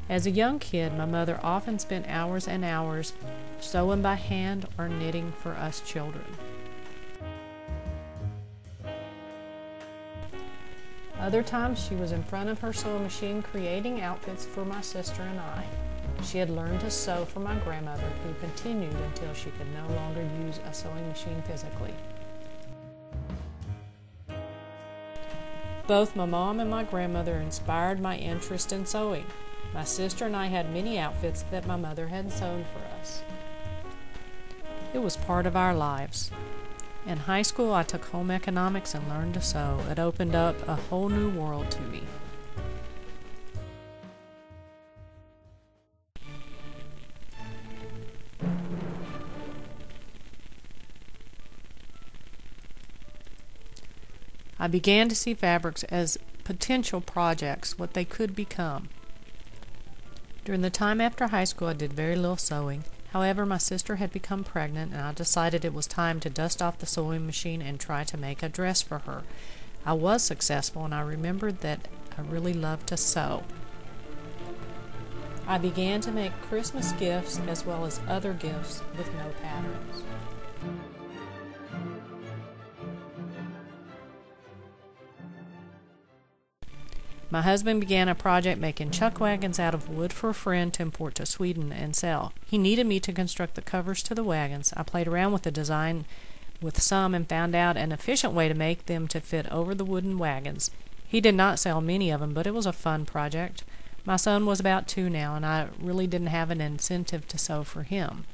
As a young kid, my mother often spent hours and hours sewing by hand or knitting for us children. Other times she was in front of her sewing machine creating outfits for my sister and I. She had learned to sew for my grandmother, who continued until she could no longer use a sewing machine physically. Both my mom and my grandmother inspired my interest in sewing. My sister and I had many outfits that my mother had sewn for us. It was part of our lives. In high school, I took home economics and learned to sew. It opened up a whole new world to me. I began to see fabrics as potential projects, what they could become. During the time after high school, I did very little sewing. However, my sister had become pregnant, and I decided it was time to dust off the sewing machine and try to make a dress for her. I was successful, and I remembered that I really loved to sew. I began to make Christmas gifts as well as other gifts with no patterns. My husband began a project making chuck wagons out of wood for a friend to import to Sweden and sell. He needed me to construct the covers to the wagons. I played around with the design with some and found out an efficient way to make them to fit over the wooden wagons. He did not sell many of them, but it was a fun project. My son was about 2 now, and I really didn't have an incentive to sew for him.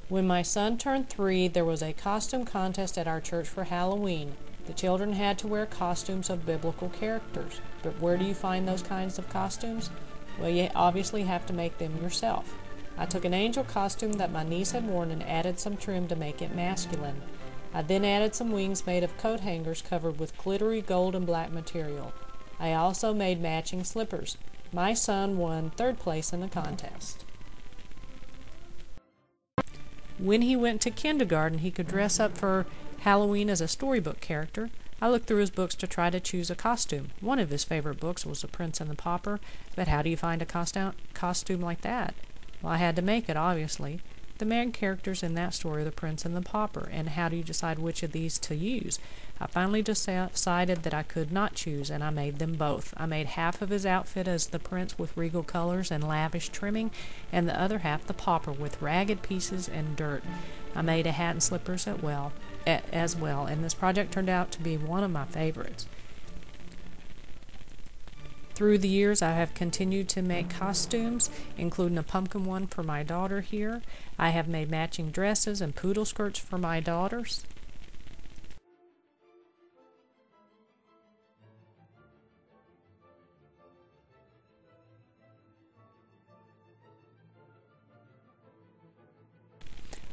When my son turned 3, there was a costume contest at our church for Halloween. The children had to wear costumes of biblical characters. But where do you find those kinds of costumes? Well, you obviously have to make them yourself. I took an angel costume that my niece had worn and added some trim to make it masculine. I then added some wings made of coat hangers covered with glittery gold and black material. I also made matching slippers. My son won 3rd place in the contest. When he went to kindergarten, he could dress up for Halloween as a storybook character. I looked through his books to try to choose a costume. One of his favorite books was The Prince and the Pauper, but how do you find a costume like that? Well, I had to make it, obviously. The main characters in that story are the Prince and the Pauper, and how do you decide which of these to use? I finally decided that I could not choose, and I made them both. I made half of his outfit as the Prince with regal colors and lavish trimming, and the other half the Pauper with ragged pieces and dirt. I made a hat and slippers as well, and this project turned out to be one of my favorites. Through the years, I have continued to make costumes, including a pumpkin one for my daughter here. I have made matching dresses and poodle skirts for my daughters.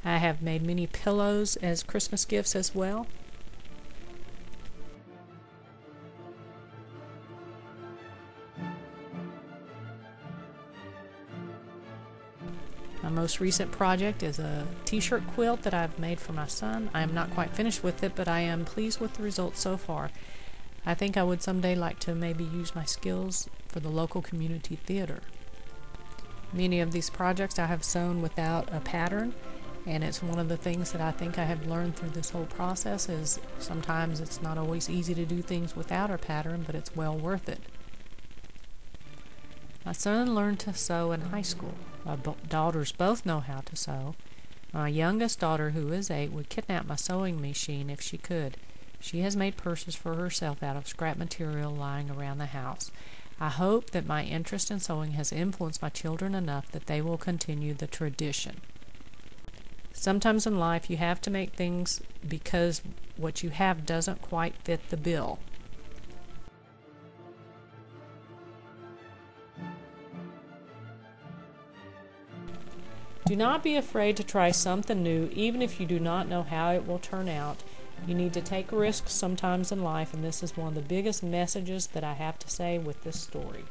I have made many pillows as Christmas gifts as well. My most recent project is a t-shirt quilt that I've made for my son. I am not quite finished with it, but I am pleased with the results so far. I think I would someday like to maybe use my skills for the local community theater. Many of these projects I have sewn without a pattern, and it's one of the things that I think I have learned through this whole process is sometimes it's not always easy to do things without a pattern, but it's well worth it. My son learned to sew in high school. My daughters both know how to sew. My youngest daughter, who is 8, would kidnap my sewing machine if she could. She has made purses for herself out of scrap material lying around the house. I hope that my interest in sewing has influenced my children enough that they will continue the tradition. Sometimes in life you have to make things because what you have doesn't quite fit the bill. Do not be afraid to try something new, even if you do not know how it will turn out. You need to take risks sometimes in life, and this is one of the biggest messages that I have to say with this story.